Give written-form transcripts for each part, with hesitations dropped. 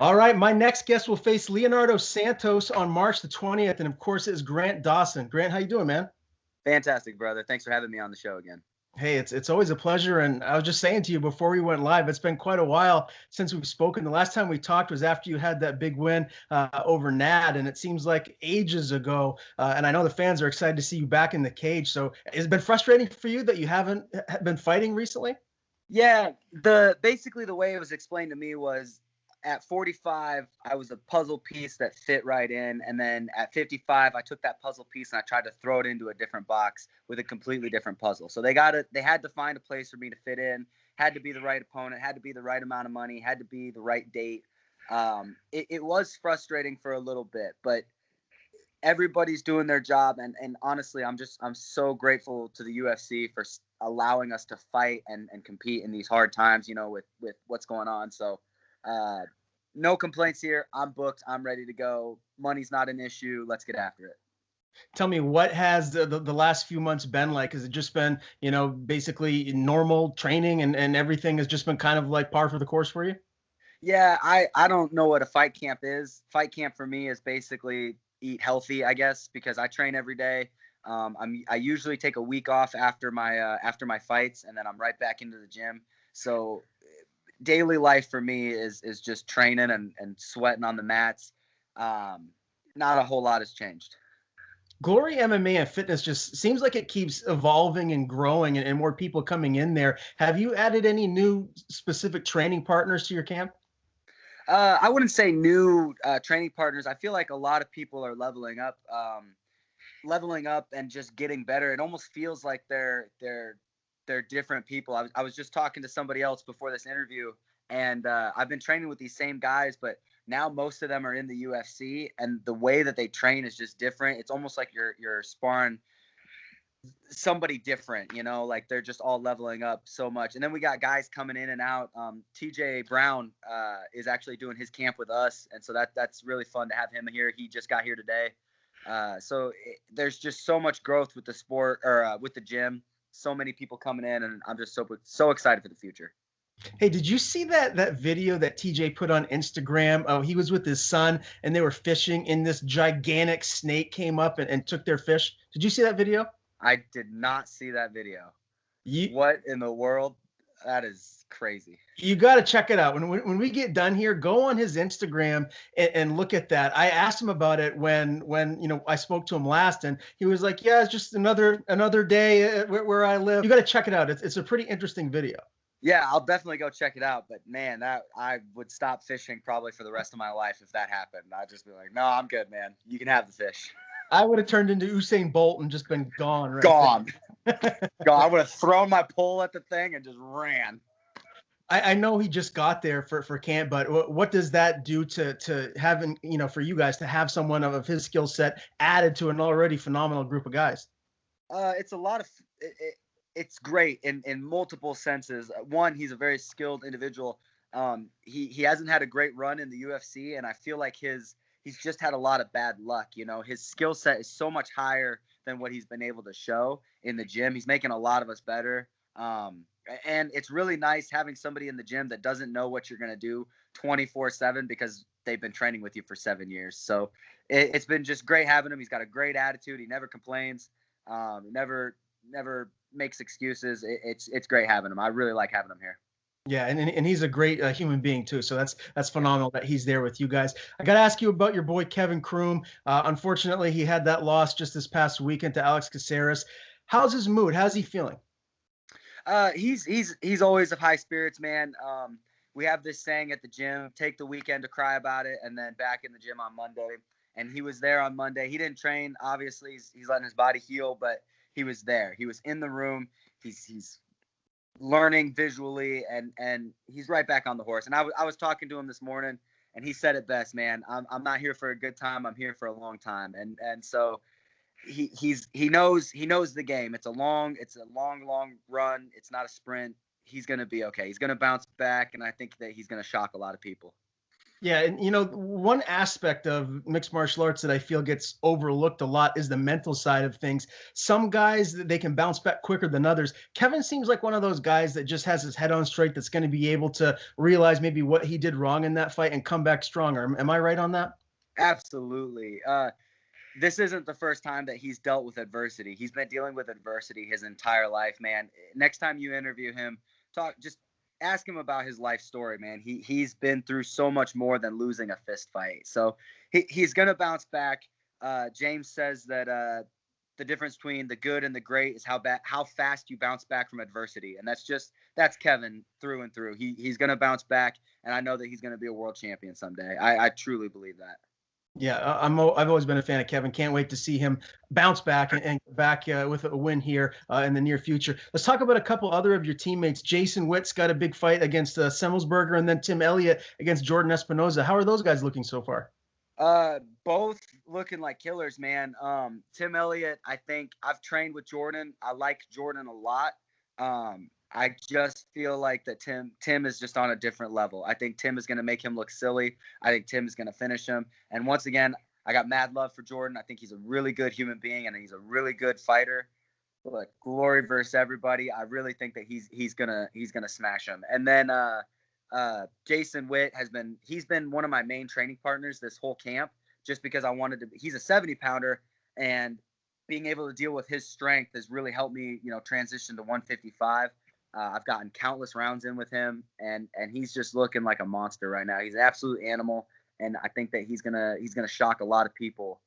All right, my next guest will face Leonardo Santos on March the 20th, and of course, it's Grant Dawson. Grant, how you doing, man? Fantastic, brother. Thanks for having me on the show again. Hey, it's always a pleasure. And I was just saying to you before we went live, it's been quite a while since we've spoken. The last time we talked was after you had that big win over Nad, and it seems like ages ago. And I know the fans are excited to see you back in the cage. So, has it been frustrating for you that you haven't been fighting recently? Yeah, basically the way it was explained to me was at 45, I was a puzzle piece that fit right in, and then at 55, I took that puzzle piece and I tried to throw it into a different box with a completely different puzzle. So they had to find a place for me to fit in. Had to be the right opponent. Had to be the right amount of money. Had to be the right date. It was frustrating for a little bit, but everybody's doing their job, and honestly, I'm so grateful to the UFC for allowing us to fight and compete in these hard times, with what's going on. So no complaints here. I'm booked. I'm ready to go. Money's not an issue. Let's get after it. Tell me, what has the last few months been like? Has it just been, basically normal training and everything has just been kind of like par for the course for you? Yeah, I don't know what a fight camp is. Fight camp for me is basically eat healthy, I guess, because I train every day. I usually take a week off after my fights, and then I'm right back into the gym. So daily life for me is just training and sweating on the mats. Not a whole lot has changed. Glory MMA and fitness just seems like it keeps evolving and growing and more people coming in there. Have you added any new specific training partners to your camp? I wouldn't say new training partners. I feel like a lot of people are leveling up and just getting better. It almost feels like they're different people. I was just talking to somebody else before this interview, and I've been training with these same guys, but now most of them are in the UFC, and the way that they train is just different. It's almost like you're sparring somebody different, like they're just all leveling up so much. And then we got guys coming in and out. TJ Brown is actually doing his camp with us, and so that's really fun to have him here. He just got here today. There's just so much growth with the sport, or with the gym. So many people coming in, and I'm just so excited for the future. Hey, did you see that video that TJ put on Instagram? Oh, he was with his son and they were fishing and this gigantic snake came up and took their fish. Did you see that video? I did not see that video. You What in the world? That is crazy. you got to check it out. When we get done here, go on his Instagram and look at that. I asked him about it when I spoke to him last, and he was like, "Yeah, it's just another day where I live." You got to check it out. It's a pretty interesting video. Yeah, I'll definitely go check it out. But man, that I would stop fishing probably for the rest of my life if that happened. I'd just be like, no, I'm good, man. You can have the fish. I would have turned into Usain Bolt and just been gone. Right Gone. Gone. I would have thrown my pole at the thing and just ran. I know he just got there for camp, but what does that do to having, for you guys to have someone of his skill set added to an already phenomenal group of guys? It's a lot of it's great in multiple senses. One, he's a very skilled individual. He hasn't had a great run in the UFC, and I feel like he's just had a lot of bad luck. His skill set is so much higher than what he's been able to show in the gym. He's making a lot of us better. And it's really nice having somebody in the gym that doesn't know what you're going to do 24/7 because they've been training with you for 7 years. So it's been just great having him. He's got a great attitude. He never complains. Never makes excuses. It's great having him. I really like having him here. Yeah, and he's a great human being too. So that's phenomenal that he's there with you guys. I got to ask you about your boy Kevin Kroom. Unfortunately, he had that loss just this past weekend to Alex Caceres. How's his mood? How's he feeling? He's always of high spirits, man. We have this saying at the gym: take the weekend to cry about it, and then back in the gym on Monday. And he was there on Monday. He didn't train, obviously. He's letting his body heal, but he was there. He was in the room. He's learning visually, and he's right back on the horse. And I was talking to him this morning, and he said it best, man. I'm not here for a good time. I'm here for a long time. And so he knows the game. It's a long run. It's not a sprint. He's gonna be okay. He's gonna bounce back, and I think that he's gonna shock a lot of people. Yeah, and one aspect of mixed martial arts that I feel gets overlooked a lot is the mental side of things. Some guys, they can bounce back quicker than others. Kevin seems like one of those guys that just has his head on straight, that's going to be able to realize maybe what he did wrong in that fight and come back stronger. Am I right on that? Absolutely. This isn't the first time that he's dealt with adversity. He's been dealing with adversity his entire life, man. Next time you interview him, just ask him about his life story, man. He's been through so much more than losing a fist fight. So he's gonna bounce back. James says that the difference between the good and the great is how fast you bounce back from adversity, and that's Kevin through and through. He's gonna bounce back, and I know that he's gonna be a world champion someday. I truly believe that. Yeah, I've always been a fan of Kevin. Can't wait to see him bounce back and back with a win here in the near future. Let's talk about a couple other of your teammates. Jason Witt's got a big fight against Semmelsberger, and then Tim Elliott against Jordan Espinoza. How are those guys looking so far? Both looking like killers, man. Tim Elliott, I think I've trained with Jordan. I like Jordan a lot. I just feel like that Tim is just on a different level. I think Tim is going to make him look silly. I think Tim is going to finish him. And once again, I got mad love for Jordan. I think he's a really good human being and he's a really good fighter. Look, glory versus everybody. I really think that he's gonna smash him. And then Jason Witt he's been one of my main training partners this whole camp, just because he's a 70 pounder, and being able to deal with his strength has really helped me, transition to 155. I've gotten countless rounds in with him, and he's just looking like a monster right now. He's an absolute animal, and I think that he's gonna shock a lot of people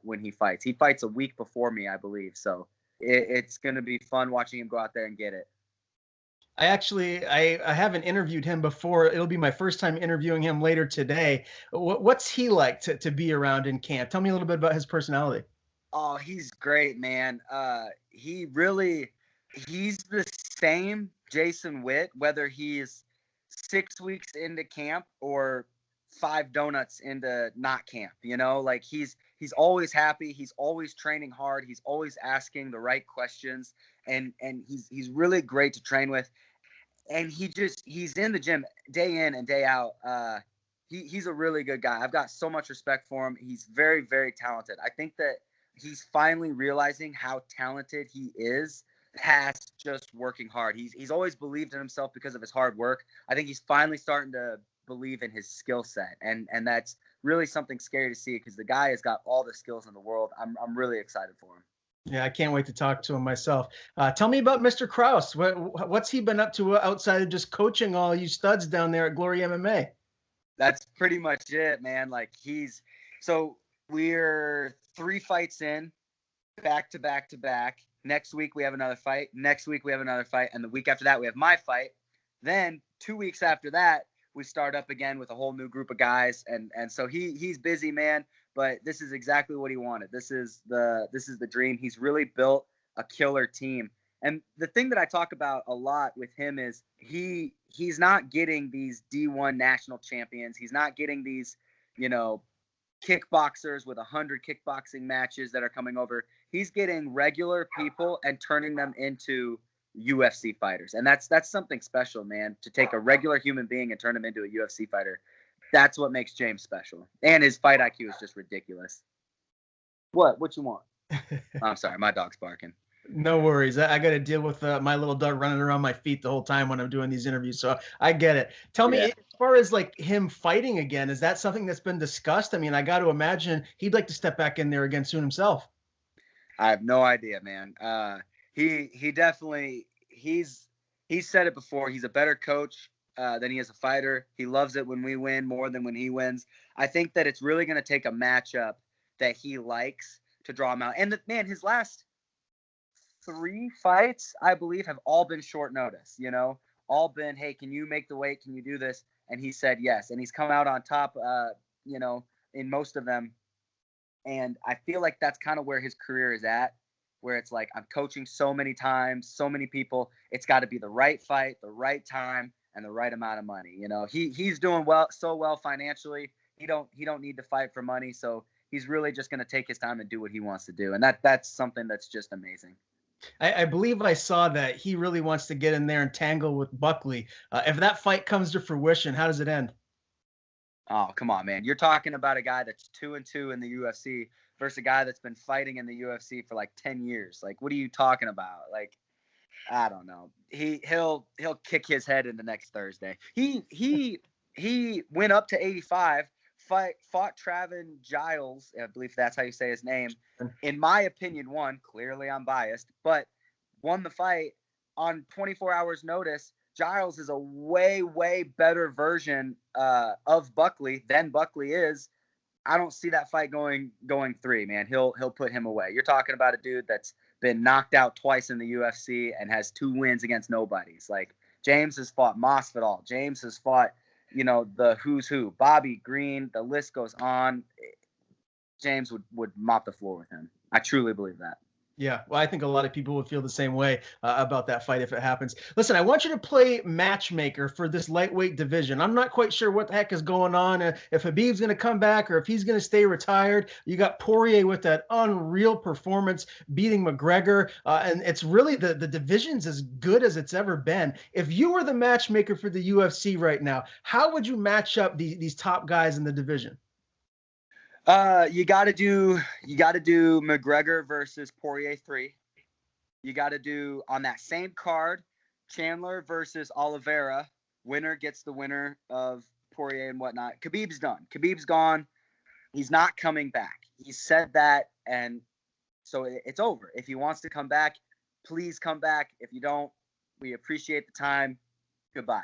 when he fights. He fights a week before me, I believe. So it's gonna be fun watching him go out there and get it. I haven't interviewed him before. It'll be my first time interviewing him later today. What's he like to be around in camp? Tell me a little bit about his personality. Oh, he's great, man. He's the same Jason Witt, whether he's 6 weeks into camp or 5 donuts into not camp. Like he's always happy. He's always training hard. He's always asking the right questions, and he's really great to train with. And he's in the gym day in and day out. He's a really good guy. I've got so much respect for him. He's very, very talented. I think that he's finally realizing how talented he is past just working hard. He's always believed in himself because of his hard work. I think he's finally starting to believe in his skill set, and that's really something scary to see, because the guy has got all the skills in the world. I'm really excited for him. Yeah, I can't wait to talk to him myself. Tell me about Mr. Kraus. What's he been up to outside of just coaching all you studs down there at Glory MMA? That's pretty much it, man. Like we're 3 fights in, back to back to back. Next week we have another fight. Next week we have another fight, and the week after that we have my fight. Then 2 weeks after that we start up again with a whole new group of guys, and so he's busy, man. But this is exactly what he wanted. This is the dream. He's really built a killer team. And the thing that I talk about a lot with him is he's not getting these D1 national champions. He's not getting these, kickboxers with 100 kickboxing matches that are coming over. He's getting regular people and turning them into UFC fighters. And that's something special, man, to take a regular human being and turn him into a UFC fighter. That's what makes James special. And his fight IQ is just ridiculous. What you want? I'm sorry, my dog's barking. No worries. I got to deal with my little dog running around my feet the whole time when I'm doing these interviews. So I get it. Tell me, as far as like him fighting again, is that something that's been discussed? I mean, I got to imagine he'd like to step back in there again soon himself. I have no idea, man. He definitely, he's said it before. He's a better coach than he is a fighter. He loves it when we win more than when he wins. I think that it's really going to take a matchup that he likes to draw him out. And his last 3 fights, I believe, have all been short notice, all been, hey, can you make the weight? Can you do this? And he said yes. And he's come out on top, in most of them. And I feel like that's kind of where his career is at, where it's like, I'm coaching so many times, so many people. It's got to be the right fight, the right time, and the right amount of money. He's doing so well financially. He don't need to fight for money. So he's really just going to take his time and do what he wants to do. And that's something that's just amazing. I believe I saw that he really wants to get in there and tangle with Buckley. If that fight comes to fruition, how does it end? Oh, come on, man. You're talking about a guy that's 2-2 in the UFC versus a guy that's been fighting in the UFC for like 10 years. Like, what are you talking about? Like, I don't know. He'll kick his head in the next Thursday. He went up to 85, fought Travin Giles, I believe that's how you say his name. In my opinion, won. Clearly, I'm biased, but won the fight on 24 hours notice. Giles is a way better version of Buckley than Buckley is. I don't see that fight going 3, man. He'll put him away. You're talking about a dude that's been knocked out twice in the UFC and has 2 wins against nobodies. Like, James has fought Masvidal. James has fought, the who's who, Bobby Green. The list goes on. James would mop the floor with him. I truly believe that. Yeah, well, I think a lot of people would feel the same way about that fight if it happens. Listen, I want you to play matchmaker for this lightweight division. I'm not quite sure what the heck is going on, if Khabib's going to come back or if he's going to stay retired. You got Poirier with that unreal performance beating McGregor, and it's really the division's as good as it's ever been. If you were the matchmaker for the UFC right now, how would you match up these top guys in the division? You got to do McGregor versus Poirier 3. You got to do on that same card Chandler versus Oliveira. Winner gets the winner of Poirier and whatnot. Khabib's done. Khabib's gone. He's not coming back. He said that, and so it's over. If he wants to come back, please come back. If you don't, we appreciate the time. Goodbye.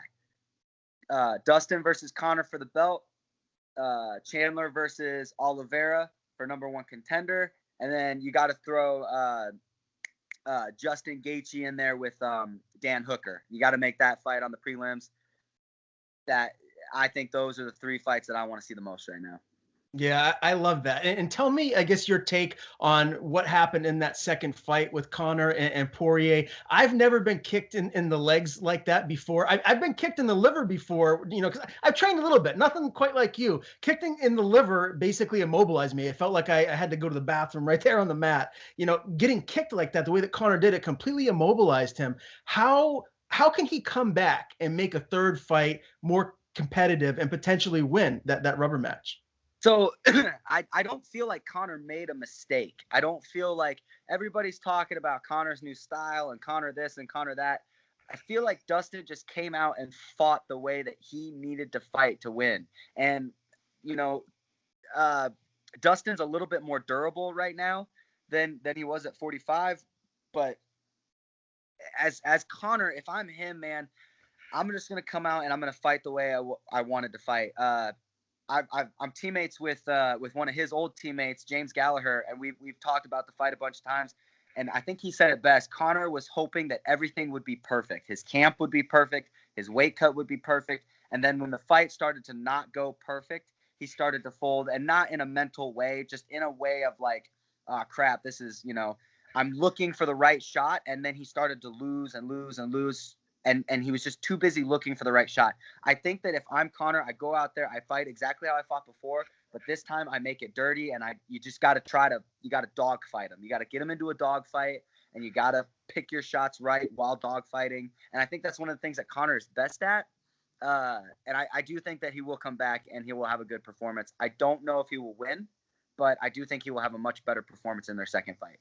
Dustin versus Conor for the belt. Chandler versus Oliveira for #1 contender, and then you got to throw Justin Gaethje in there with Dan Hooker. You got to make that fight on the prelims. That I think those are the 3 fights that I want to see the most right now. Yeah, I love that. And tell me, I guess, your take on what happened in that second fight with Conor and Poirier. I've never been kicked in the legs like that before. I've been kicked in the liver before, because I've trained a little bit. Nothing quite like you. Kicking in the liver basically immobilized me. It felt like I had to go to the bathroom right there on the mat. Getting kicked like that, the way that Conor did it, completely immobilized him. How can he come back and make a third fight more competitive and potentially win that rubber match? So I don't feel like Conor made a mistake. I don't feel like everybody's talking about Conor's new style and Conor this and Conor that. I feel like Dustin just came out and fought the way that he needed to fight to win. And, Dustin's a little bit more durable right now than he was at 45. But as Conor, if I'm him, man, I'm just going to come out and I'm going to fight the way I wanted to fight. I'm teammates with one of his old teammates, James Gallagher, and we've talked about the fight a bunch of times. And I think he said it best. Conor was hoping that everything would be perfect. His camp would be perfect. His weight cut would be perfect. And then when the fight started to not go perfect, he started to fold, and not in a mental way, just in a way of like, oh, crap, this is, I'm looking for the right shot. And then he started to lose and lose and lose. And he was just too busy looking for the right shot. I think that if I'm Conor, I go out there, I fight exactly how I fought before, but this time I make it dirty, and you just got to dog fight him. You got to get him into a dog fight, and you got to pick your shots right while dog fighting. And I think that's one of the things that Conor is best at. And I do think that he will come back and he will have a good performance. I don't know if he will win, but I do think he will have a much better performance in their second fight.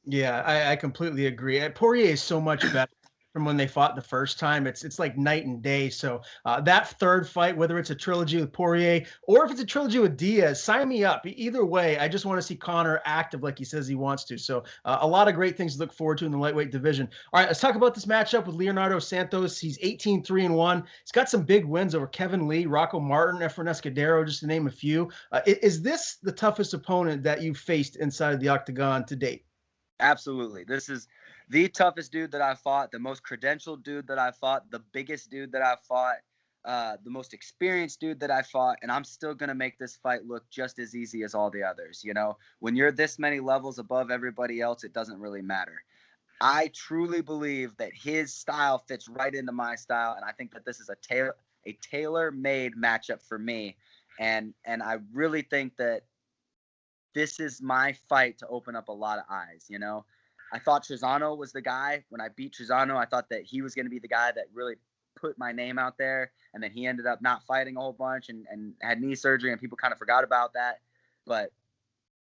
Yeah, I completely agree. Poirier is so much better from when they fought the first time. It's like night and day. So that third fight, whether it's a trilogy with Poirier or if it's a trilogy with Diaz, sign me up. Either way, I just want to see Conor active like he says he wants to. So a lot of great things to look forward to in the lightweight division. All right, let's talk about this matchup with Leonardo Santos. He's 18-3-1. He's got some big wins over Kevin Lee, Rocco Martin, Efren Escudero, just to name a few. Is this the toughest opponent that you've faced inside of the octagon to date? Absolutely. This is the toughest dude that I fought, the most credentialed dude that I fought, the biggest dude that I fought, the most experienced dude that I fought, and I'm still going to make this fight look just as easy as all the others. When you're this many levels above everybody else, it doesn't really matter. I truly believe that his style fits right into my style, and I think that this is a tailor-made matchup for me, and I really think that this is my fight to open up a lot of eyes. I thought Trizano was the guy. When I beat Trizano, I thought that he was going to be the guy that really put my name out there, and then he ended up not fighting a whole bunch and had knee surgery, and people kind of forgot about that. But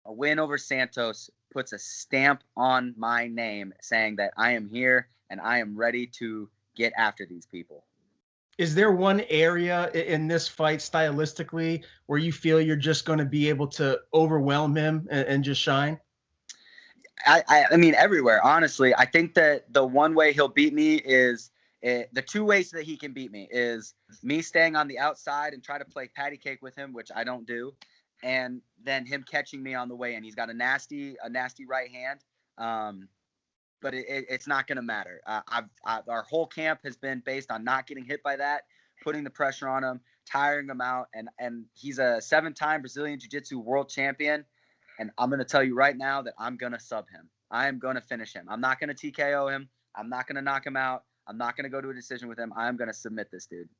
a win over Santos puts a stamp on my name saying that I am here and I am ready to get after these people. Is there one area in this fight stylistically where you feel you're just going to be able to overwhelm him and just shine? I mean, everywhere, honestly. I think that the one way he'll beat me is the two ways that he can beat me is me staying on the outside and try to play patty cake with him, which I don't do, and then him catching me on the way in. He's got a nasty right hand, but it's not going to matter. Our whole camp has been based on not getting hit by that, putting the pressure on him, tiring him out, and he's a 7-time Brazilian Jiu-Jitsu world champion. And I'm going to tell you right now that I'm going to sub him. I am going to finish him. I'm not going to TKO him. I'm not going to knock him out. I'm not going to go to a decision with him. I'm going to submit this dude.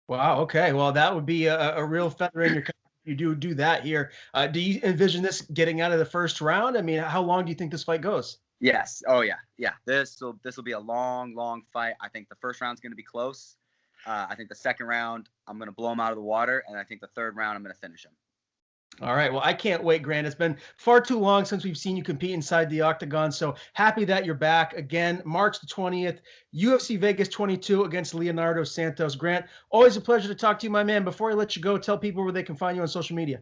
Wow. Okay. Well, that would be a real feather in your cap if you do that here. Do you envision this getting out of the first round? I mean, how long do you think this fight goes? Yes. Oh, yeah. Yeah. This will be a long fight. I think the first round's going to be close. I think the second round, I'm going to blow him out of the water. And I think the third round, I'm going to finish him. All right. Well, I can't wait, Grant. It's been far too long since we've seen you compete inside the octagon. So happy that you're back again. March the 20th, UFC Vegas 22 against Leonardo Santos. Grant, always a pleasure to talk to you, my man. Before I let you go, tell people where they can find you on social media.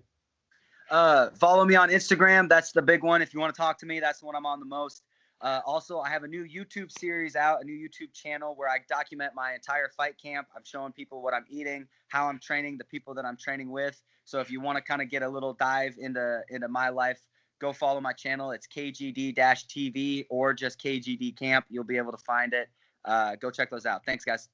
Follow me on Instagram. That's the big one. If you want to talk to me, that's the one I'm on the most. Also, I have a new YouTube series out, a new YouTube channel where I document my entire fight camp. I'm showing people what I'm eating, how I'm training, the people that I'm training with. So if you want to kind of get a little dive into my life, go follow my channel. It's KGD-TV or just KGD Camp. You'll be able to find it. Go check those out. Thanks, guys.